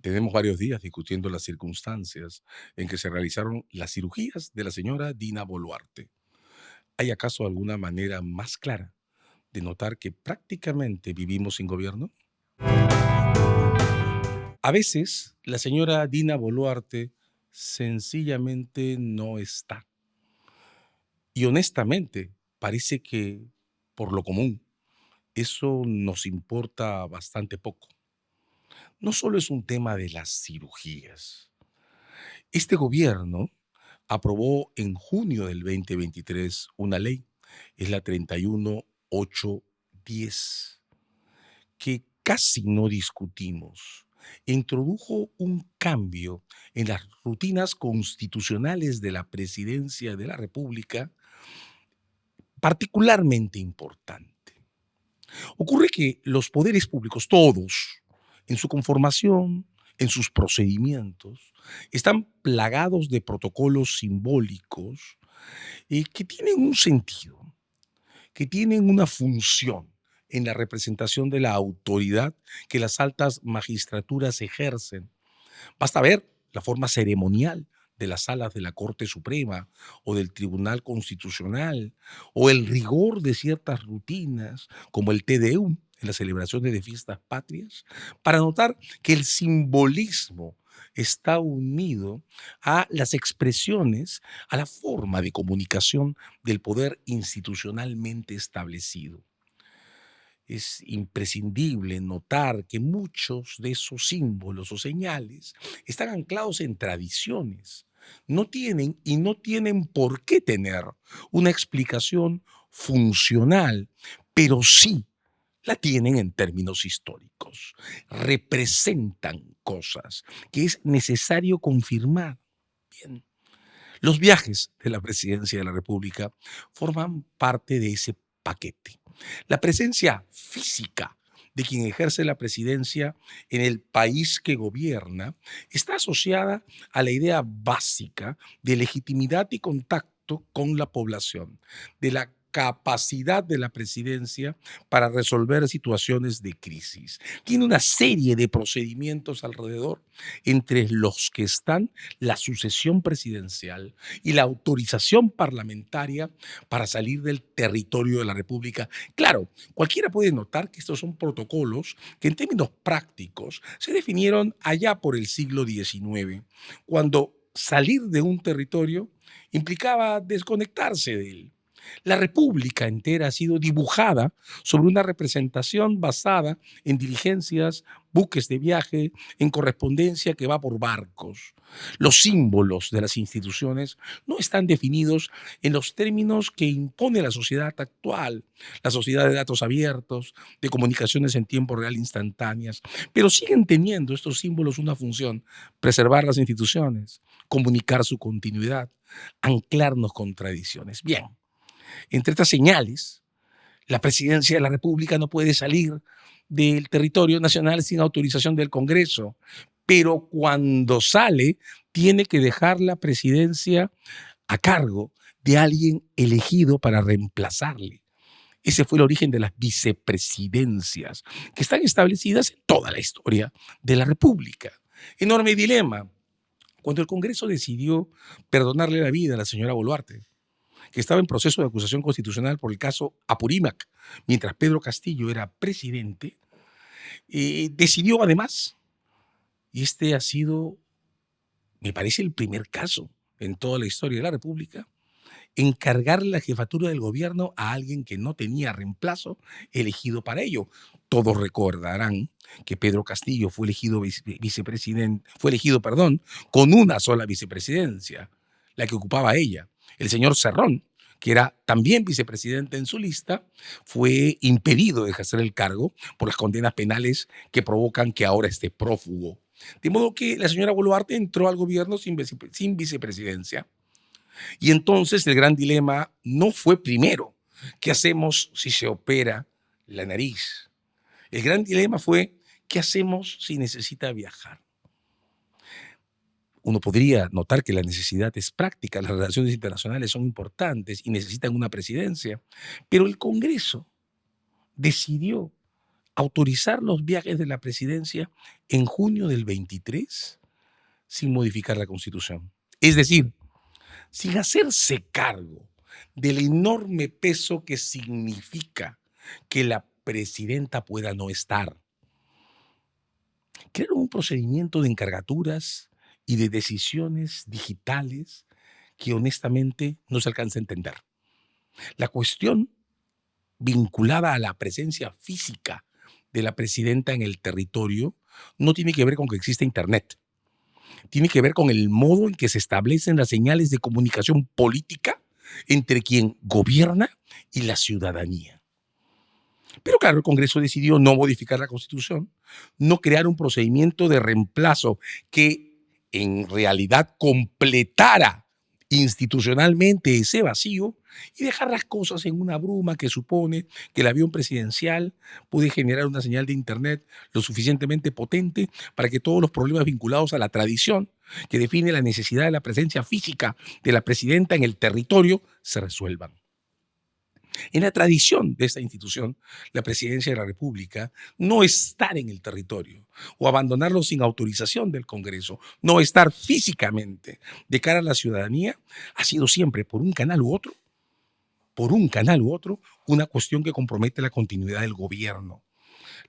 Tenemos varios días discutiendo las circunstancias en que se realizaron las cirugías de la señora Dina Boluarte. ¿Hay acaso alguna manera más clara de notar que prácticamente vivimos sin gobierno? A veces la señora Dina Boluarte sencillamente no está. Y honestamente, parece que, por lo común, eso nos importa bastante poco. No solo es un tema de las cirugías. Este gobierno aprobó en junio del 2023 una ley, es la 31810, que casi no discutimos. Introdujo un cambio en las rutinas constitucionales de la presidencia de la República particularmente importante. Ocurre que los poderes públicos, todos, en su conformación, en sus procedimientos, están plagados de protocolos simbólicos que tienen un sentido, que tienen una función en la representación de la autoridad que las altas magistraturas ejercen. Basta ver la forma ceremonial de las salas de la Corte Suprema o del Tribunal Constitucional, o el rigor de ciertas rutinas, como el Te Deum en las celebraciones de fiestas patrias, para notar que el simbolismo está unido a las expresiones, a la forma de comunicación del poder institucionalmente establecido. Es imprescindible notar que muchos de esos símbolos o señales están anclados en tradiciones. No tienen y no tienen por qué tener una explicación funcional, pero sí la tienen en términos históricos. Representan cosas que es necesario confirmar. Bien. Los viajes de la presidencia de la República forman parte de ese paquete. La presencia física de quien ejerce la presidencia en el país que gobierna está asociada a la idea básica de legitimidad y contacto con la población, de la capacidad de la presidencia para resolver situaciones de crisis. Tiene una serie de procedimientos alrededor, entre los que están la sucesión presidencial y la autorización parlamentaria para salir del territorio de la República. Claro, cualquiera puede notar que estos son protocolos que en términos prácticos se definieron allá por el siglo XIX, cuando salir de un territorio implicaba desconectarse de él. La República entera ha sido dibujada sobre una representación basada en diligencias, buques de viaje, en correspondencia que va por barcos. Los símbolos de las instituciones no están definidos en los términos que impone la sociedad actual, la sociedad de datos abiertos, de comunicaciones en tiempo real instantáneas, pero siguen teniendo estos símbolos una función: preservar las instituciones, comunicar su continuidad, anclarnos con tradiciones. Bien, entre estas señales, la presidencia de la República no puede salir del territorio nacional sin autorización del Congreso, pero cuando sale, tiene que dejar la presidencia a cargo de alguien elegido para reemplazarle. Ese fue el origen de las vicepresidencias, que están establecidas en toda la historia de la República. Enorme dilema. Cuando el Congreso decidió perdonarle la vida a la señora Boluarte, que estaba en proceso de acusación constitucional por el caso Apurímac, mientras Pedro Castillo era presidente, decidió además, y este ha sido, me parece, el primer caso en toda la historia de la República, encargar la jefatura del gobierno a alguien que no tenía reemplazo elegido para ello. Todos recordarán que Pedro Castillo fue elegido vicepresidente, con una sola vicepresidencia, la que ocupaba ella. El señor Cerrón, que era también vicepresidente en su lista, fue impedido de ejercer el cargo por las condenas penales que provocan que ahora esté prófugo. De modo que la señora Boluarte entró al gobierno sin vicepresidencia. Y entonces el gran dilema no fue primero, ¿qué hacemos si se opera la nariz? El gran dilema fue, ¿qué hacemos si necesita viajar? Uno podría notar que la necesidad es práctica, las relaciones internacionales son importantes y necesitan una presidencia, pero el Congreso decidió autorizar los viajes de la presidencia en junio del 23 sin modificar la Constitución. Es decir, sin hacerse cargo del enorme peso que significa que la presidenta pueda no estar. Crearon un procedimiento de encargaturas y de decisiones digitales que honestamente no se alcanza a entender. La cuestión vinculada a la presencia física de la presidenta en el territorio no tiene que ver con que exista Internet. Tiene que ver con el modo en que se establecen las señales de comunicación política entre quien gobierna y la ciudadanía. Pero claro, el Congreso decidió no modificar la Constitución, no crear un procedimiento de reemplazo que en realidad completara institucionalmente ese vacío y dejar las cosas en una bruma que supone que el avión presidencial puede generar una señal de Internet lo suficientemente potente para que todos los problemas vinculados a la tradición que define la necesidad de la presencia física de la presidenta en el territorio se resuelvan. En la tradición de esta institución, la presidencia de la República, no estar en el territorio o abandonarlo sin autorización del Congreso, no estar físicamente de cara a la ciudadanía, ha sido siempre por un canal u otro, una cuestión que compromete la continuidad del gobierno.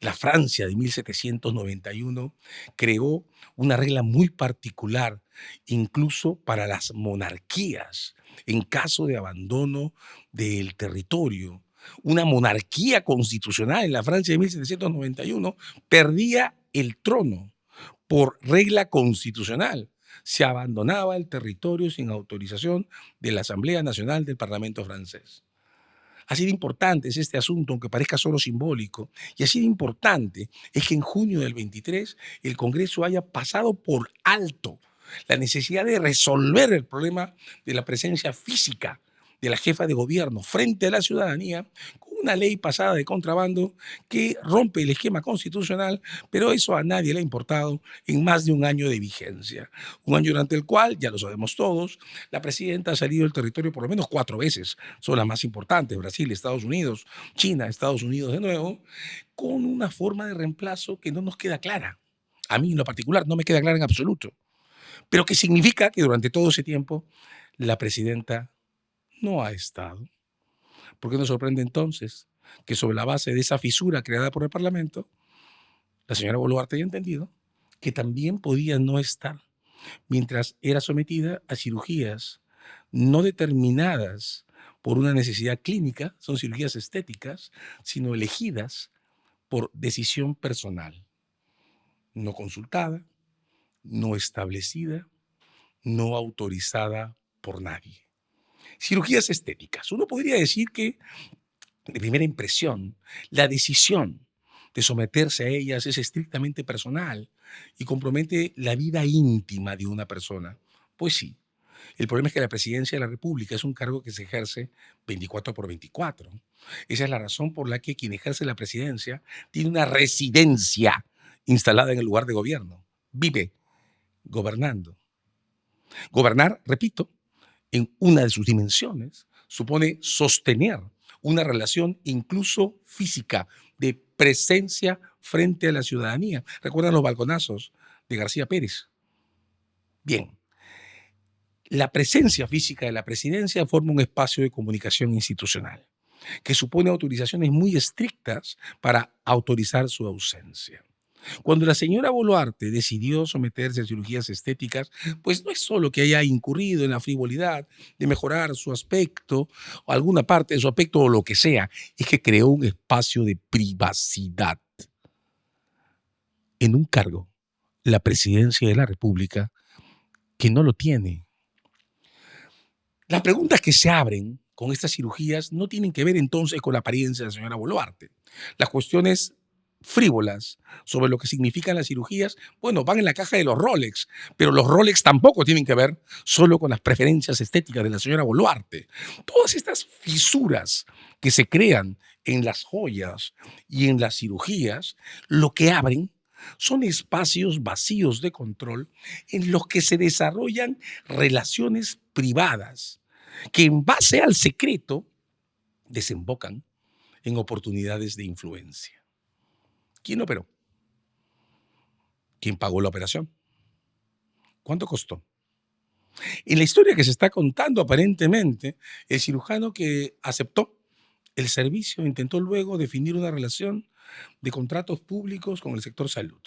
La Francia de 1791 creó una regla muy particular, incluso para las monarquías, en caso de abandono del territorio. Una monarquía constitucional en la Francia de 1791 perdía el trono por regla constitucional. Se abandonaba el territorio sin autorización de la Asamblea Nacional del Parlamento francés. Así de importante es este asunto, aunque parezca solo simbólico, y así de importante es que en junio del 23 el Congreso haya pasado por alto la necesidad de resolver el problema de la presencia física de la jefa de gobierno frente a la ciudadanía con una ley pasada de contrabando que rompe el esquema constitucional, pero eso a nadie le ha importado en más de un año de vigencia. Un año durante el cual, ya lo sabemos todos, la presidenta ha salido del territorio por lo menos 4 veces, son las más importantes, Brasil, Estados Unidos, China, Estados Unidos de nuevo, con una forma de reemplazo que no nos queda clara. A mí en lo particular no me queda clara en absoluto, pero que significa que durante todo ese tiempo la presidenta no ha estado. ¿Por qué nos sorprende entonces que sobre la base de esa fisura creada por el Parlamento, la señora Boluarte haya entendido que también podía no estar mientras era sometida a cirugías no determinadas por una necesidad clínica, son cirugías estéticas, sino elegidas por decisión personal, no consultada, no establecida, no autorizada por nadie? Cirugías estéticas. Uno podría decir que, de primera impresión, la decisión de someterse a ellas es estrictamente personal y compromete la vida íntima de una persona. Pues sí, el problema es que la presidencia de la República es un cargo que se ejerce 24/24. Esa es la razón por la que quien ejerce la presidencia tiene una residencia instalada en el lugar de gobierno. Vive gobernando. Gobernar, repito, en una de sus dimensiones, supone sostener una relación incluso física de presencia frente a la ciudadanía. ¿Recuerdan los balconazos de García Pérez? Bien, la presencia física de la presidencia forma un espacio de comunicación institucional que supone autorizaciones muy estrictas para autorizar su ausencia. Cuando la señora Boluarte decidió someterse a cirugías estéticas, pues no es solo que haya incurrido en la frivolidad de mejorar su aspecto o alguna parte de su aspecto o lo que sea, es que creó un espacio de privacidad en un cargo, la presidencia de la República, que no lo tiene. Las preguntas que se abren con estas cirugías no tienen que ver entonces con la apariencia de la señora Boluarte. Las cuestiones frívolas sobre lo que significan las cirugías, bueno, van en la caja de los Rolex, pero los Rolex tampoco tienen que ver solo con las preferencias estéticas de la señora Boluarte. Todas estas fisuras que se crean en las joyas y en las cirugías, lo que abren son espacios vacíos de control en los que se desarrollan relaciones privadas que en base al secreto desembocan en oportunidades de influencia. ¿Quién operó? ¿Quién pagó la operación? ¿Cuánto costó? En la historia que se está contando, aparentemente, el cirujano que aceptó el servicio intentó luego definir una relación de contratos públicos con el sector salud.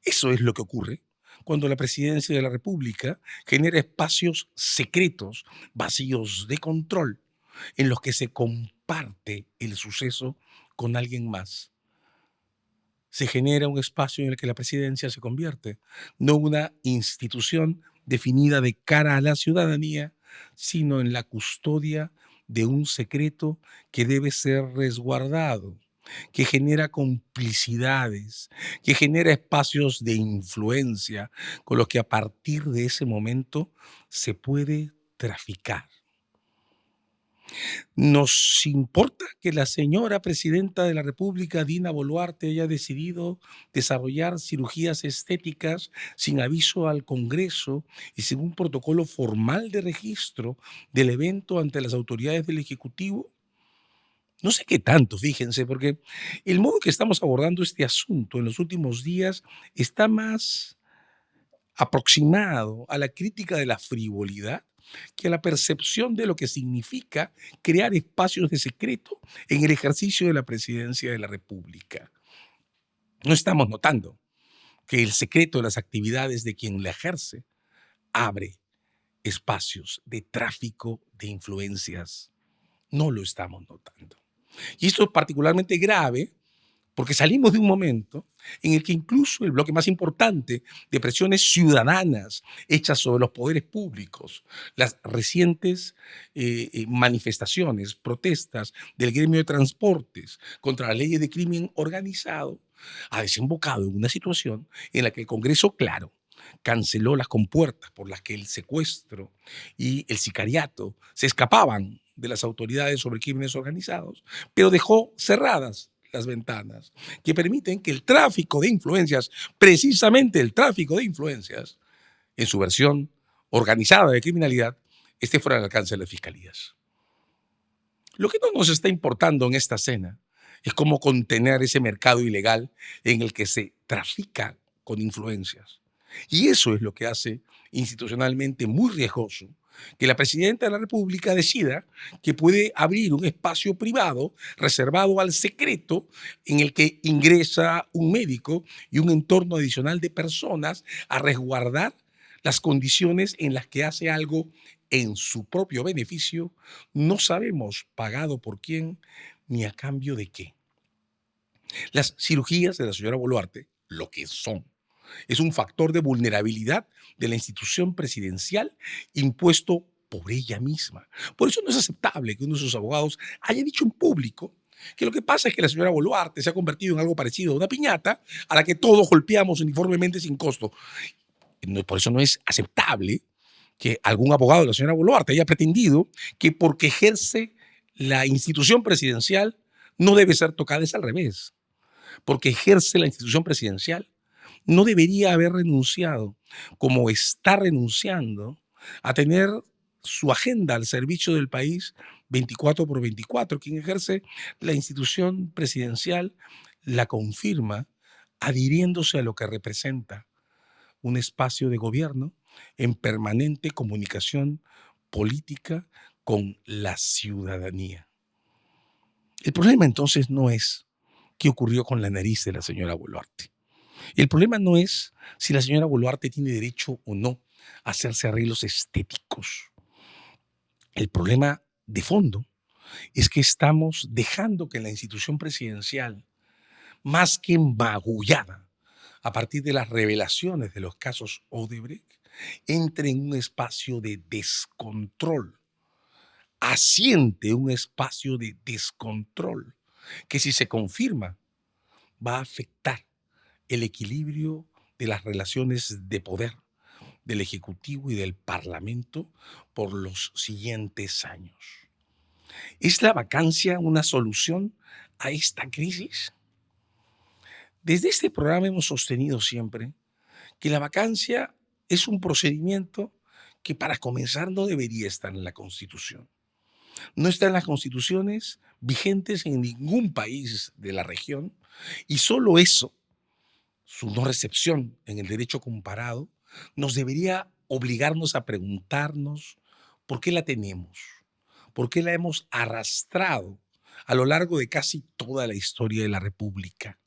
Eso es lo que ocurre cuando la presidencia de la República genera espacios secretos, vacíos de control, en los que se comparte el suceso con alguien más. Se genera un espacio en el que la presidencia se convierte, no una institución definida de cara a la ciudadanía, sino en la custodia de un secreto que debe ser resguardado, que genera complicidades, que genera espacios de influencia con los que a partir de ese momento se puede traficar. ¿Nos importa que la señora presidenta de la República, Dina Boluarte, haya decidido desarrollar cirugías estéticas sin aviso al Congreso y sin un protocolo formal de registro del evento ante las autoridades del Ejecutivo? No sé qué tanto, fíjense, porque el modo que estamos abordando este asunto en los últimos días está más aproximado a la crítica de la frivolidad que a la percepción de lo que significa crear espacios de secreto en el ejercicio de la presidencia de la República. No estamos notando que el secreto de las actividades de quien la ejerce abre espacios de tráfico de influencias. No lo estamos notando. Y esto es particularmente grave porque salimos de un momento en el que incluso el bloque más importante de presiones ciudadanas hechas sobre los poderes públicos, las recientes manifestaciones, protestas del gremio de transportes contra las leyes de crimen organizado, ha desembocado en una situación en la que el Congreso, claro, canceló las compuertas por las que el secuestro y el sicariato se escapaban de las autoridades sobre crímenes organizados, pero dejó cerradas las ventanas que permiten que el tráfico de influencias, precisamente el tráfico de influencias, en su versión organizada de criminalidad, esté fuera del alcance de las fiscalías. Lo que no nos está importando en esta escena es cómo contener ese mercado ilegal en el que se trafica con influencias. Y eso es lo que hace institucionalmente muy riesgoso que la presidenta de la República decida que puede abrir un espacio privado reservado al secreto en el que ingresa un médico y un entorno adicional de personas a resguardar las condiciones en las que hace algo en su propio beneficio, no sabemos pagado por quién ni a cambio de qué. Las cirugías de la señora Boluarte, lo que son, es un factor de vulnerabilidad de la institución presidencial impuesto por ella misma. Por eso no es aceptable que uno de sus abogados haya dicho en público que lo que pasa es que la señora Boluarte se ha convertido en algo parecido a una piñata a la que todos golpeamos uniformemente sin costo. Por eso no es aceptable que algún abogado de la señora Boluarte haya pretendido que porque ejerce la institución presidencial no debe ser tocada. Es al revés. Porque ejerce la institución presidencial no debería haber renunciado, como está renunciando, a tener su agenda al servicio del país 24/24. Quien ejerce la institución presidencial la confirma adhiriéndose a lo que representa un espacio de gobierno en permanente comunicación política con la ciudadanía. El problema entonces no es qué ocurrió con la nariz de la señora Boluarte. El problema no es si la señora Boluarte tiene derecho o no a hacerse arreglos estéticos. El problema de fondo es que estamos dejando que la institución presidencial, más que magullada a partir de las revelaciones de los casos Odebrecht, entre en un espacio de descontrol, asiente un espacio de descontrol que, si se confirma, va a afectar el equilibrio de las relaciones de poder del Ejecutivo y del Parlamento por los siguientes años. ¿Es la vacancia una solución a esta crisis? Desde este programa hemos sostenido siempre que la vacancia es un procedimiento que, para comenzar, no debería estar en la Constitución. No está en las constituciones vigentes en ningún país de la región y solo eso, su no recepción en el derecho comparado, nos debería obligarnos a preguntarnos por qué la tenemos, por qué la hemos arrastrado a lo largo de casi toda la historia de la República.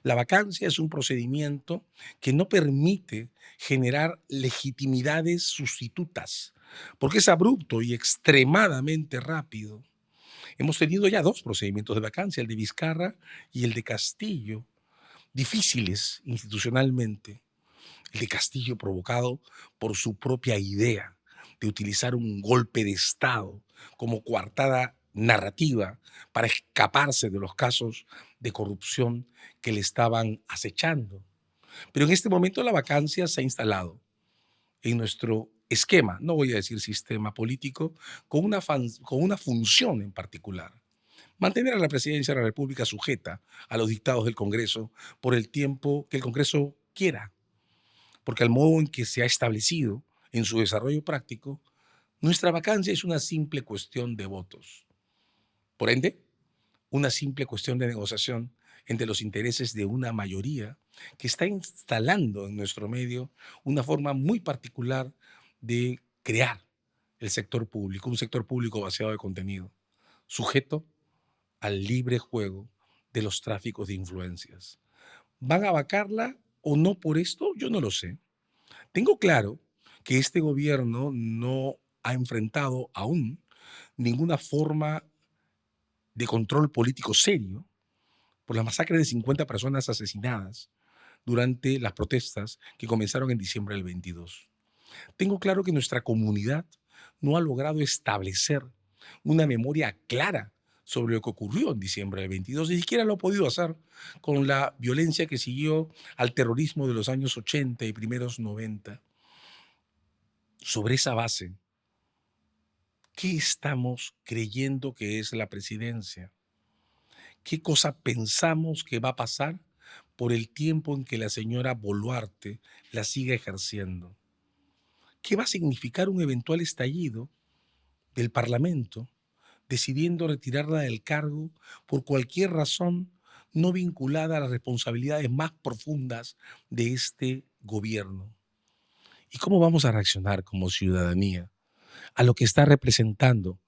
La vacancia es un procedimiento que no permite generar legitimidades sustitutas, porque es abrupto y extremadamente rápido. Hemos tenido ya dos procedimientos de vacancia, el de Vizcarra y el de Castillo, difíciles institucionalmente. El de Castillo provocado por su propia idea de utilizar un golpe de Estado como coartada narrativa para escaparse de los casos de corrupción que le estaban acechando. Pero en este momento la vacancia se ha instalado en nuestro esquema, no voy a decir sistema político, con una función en particular. Mantener a la presidencia de la República sujeta a los dictados del Congreso por el tiempo que el Congreso quiera, porque al modo en que se ha establecido en su desarrollo práctico, nuestra vacancia es una simple cuestión de votos. Por ende, una simple cuestión de negociación entre los intereses de una mayoría que está instalando en nuestro medio una forma muy particular de crear el sector público, un sector público vaciado de contenido, sujeto al libre juego de los tráficos de influencias. ¿Van a vacarla o no por esto? Yo no lo sé. Tengo claro que este gobierno no ha enfrentado aún ninguna forma de control político serio por la masacre de 50 personas asesinadas durante las protestas que comenzaron en diciembre del 22. Tengo claro que nuestra comunidad no ha logrado establecer una memoria clara sobre lo que ocurrió en diciembre del 22, ni siquiera lo ha podido hacer con la violencia que siguió al terrorismo de los años 80 y primeros 90. Sobre esa base, ¿qué estamos creyendo que es la presidencia? ¿Qué cosa pensamos que va a pasar por el tiempo en que la señora Boluarte la siga ejerciendo? ¿Qué va a significar un eventual estallido del Parlamento decidiendo retirarla del cargo por cualquier razón no vinculada a las responsabilidades más profundas de este gobierno? ¿Y cómo vamos a reaccionar como ciudadanía a lo que está representando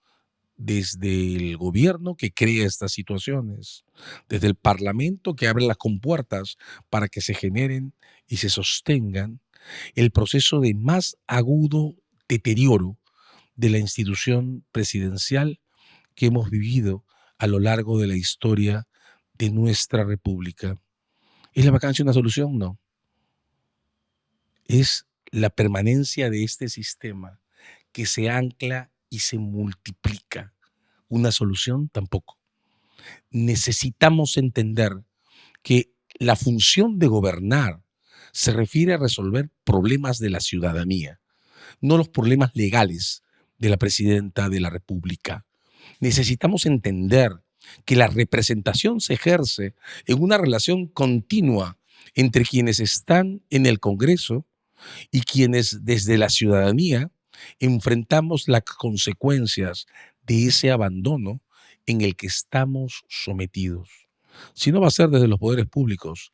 desde el gobierno que crea estas situaciones, desde el Parlamento que abre las compuertas para que se generen y se sostengan, el proceso de más agudo deterioro de la institución presidencial que hemos vivido a lo largo de la historia de nuestra república? ¿Es la vacancia una solución? No. Es la permanencia de este sistema que se ancla y se multiplica. Una solución tampoco. Necesitamos entender que la función de gobernar se refiere a resolver problemas de la ciudadanía, no los problemas legales de la presidenta de la República. Necesitamos entender que la representación se ejerce en una relación continua entre quienes están en el Congreso y quienes desde la ciudadanía enfrentamos las consecuencias de ese abandono en el que estamos sometidos. Si no va a ser desde los poderes públicos,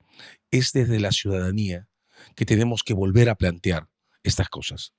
es desde la ciudadanía que tenemos que volver a plantear estas cosas.